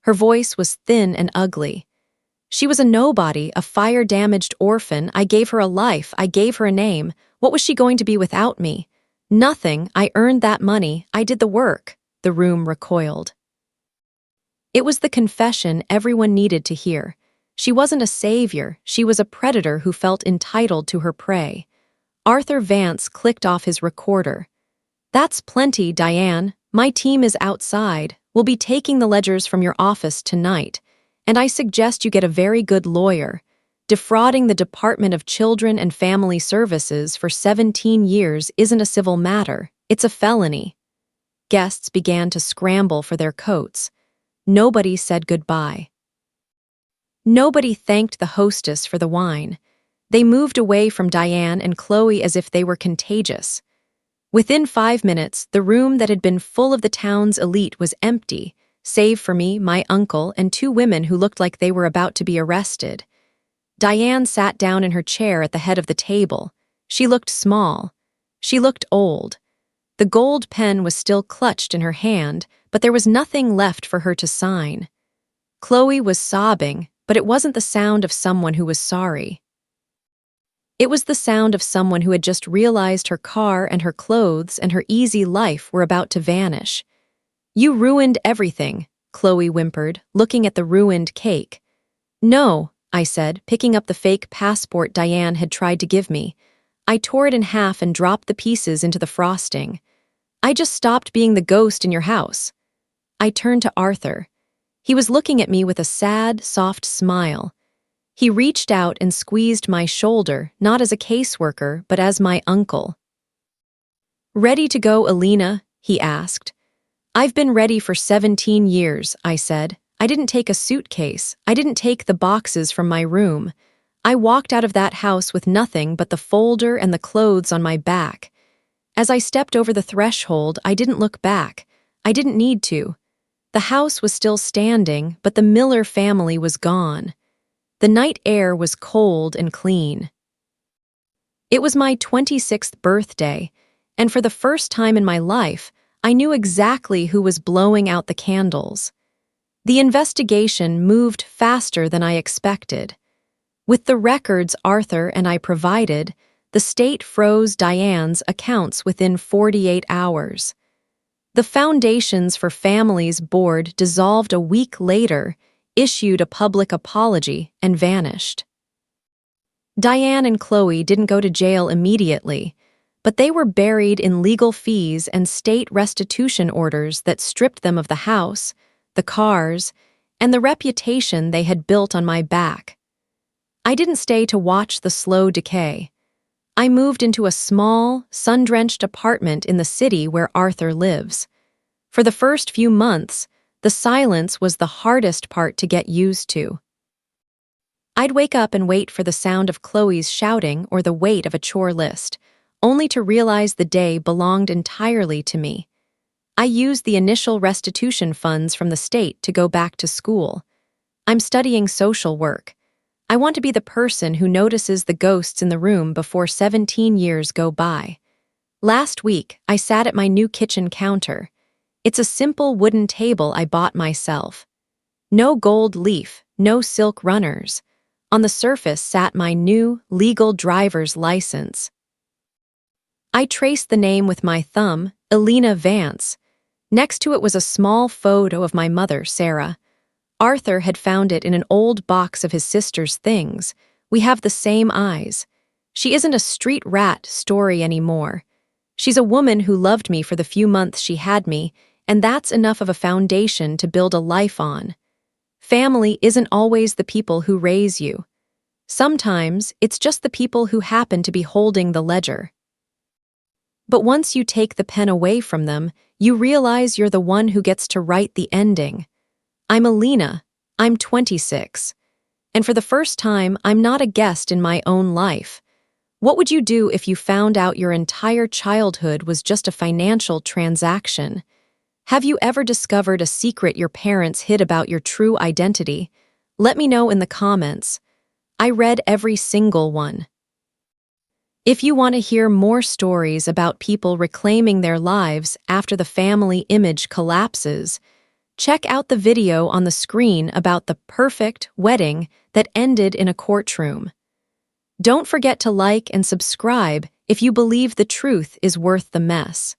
Her voice was thin and ugly. She was a nobody, a fire-damaged orphan. I gave her a life. I gave her a name. What was she going to be without me? Nothing. I earned that money. I did the work. The room recoiled. It was the confession everyone needed to hear. She wasn't a savior. She was a predator who felt entitled to her prey. Arthur Vance clicked off his recorder. That's plenty, Diane. My team is outside. We'll be taking the ledgers from your office tonight. And I suggest you get a very good lawyer. Defrauding the Department of Children and Family Services for 17 years isn't a civil matter. It's a felony. Guests began to scramble for their coats. Nobody said goodbye. Nobody thanked the hostess for the wine. They moved away from Diane and Chloe as if they were contagious. Within 5 minutes, the room that had been full of the town's elite was empty, save for me, my uncle, and 2 women who looked like they were about to be arrested. Diane sat down in her chair at the head of the table. She looked small. She looked old. The gold pen was still clutched in her hand, but there was nothing left for her to sign. Chloe was sobbing, but it wasn't the sound of someone who was sorry. It was the sound of someone who had just realized her car and her clothes and her easy life were about to vanish. You ruined everything, Chloe whimpered, looking at the ruined cake. No, I said, picking up the fake passport Diane had tried to give me. I tore it in half and dropped the pieces into the frosting. I just stopped being the ghost in your house. I turned to Arthur. He was looking at me with a sad, soft smile. He reached out and squeezed my shoulder, not as a caseworker, but as my uncle. Ready to go, Alina? He asked. I've been ready for 17 years, I said. I didn't take a suitcase. I didn't take the boxes from my room. I walked out of that house with nothing but the folder and the clothes on my back. As I stepped over the threshold, I didn't look back. I didn't need to. The house was still standing, but the Miller family was gone. The night air was cold and clean. It was my 26th birthday, and for the first time in my life, I knew exactly who was blowing out the candles. The investigation moved faster than I expected. With the records Arthur and I provided, the state froze Diane's accounts within 48 hours. The Foundations for Families Board dissolved a week later, issued a public apology, and vanished. Diane and Chloe didn't go to jail immediately, but they were buried in legal fees and state restitution orders that stripped them of the house, the cars, and the reputation they had built on my back. I didn't stay to watch the slow decay. I moved into a small, sun-drenched apartment in the city where Arthur lives. For the first few months, the silence was the hardest part to get used to. I'd wake up and wait for the sound of Chloe's shouting or the weight of a chore list, only to realize the day belonged entirely to me. I used the initial restitution funds from the state to go back to school. I'm studying social work. I want to be the person who notices the ghosts in the room before 17 years go by. Last week, I sat at my new kitchen counter. It's a simple wooden table I bought myself. No gold leaf, no silk runners. On the surface sat my new, legal driver's license. I traced the name with my thumb, Alina Vance. Next to it was a small photo of my mother, Sarah. Arthur had found it in an old box of his sister's things. We have the same eyes. She isn't a street rat story anymore. She's a woman who loved me for the few months she had me, and that's enough of a foundation to build a life on. Family isn't always the people who raise you. Sometimes it's just the people who happen to be holding the ledger. But once you take the pen away from them, you realize you're the one who gets to write the ending. I'm Alina. I'm 26. And for the first time, I'm not a guest in my own life. What would you do if you found out your entire childhood was just a financial transaction? Have you ever discovered a secret your parents hid about your true identity? Let me know in the comments. I read every single one. If you want to hear more stories about people reclaiming their lives after the family image collapses, check out the video on the screen about the perfect wedding that ended in a courtroom. Don't forget to like and subscribe if you believe the truth is worth the mess.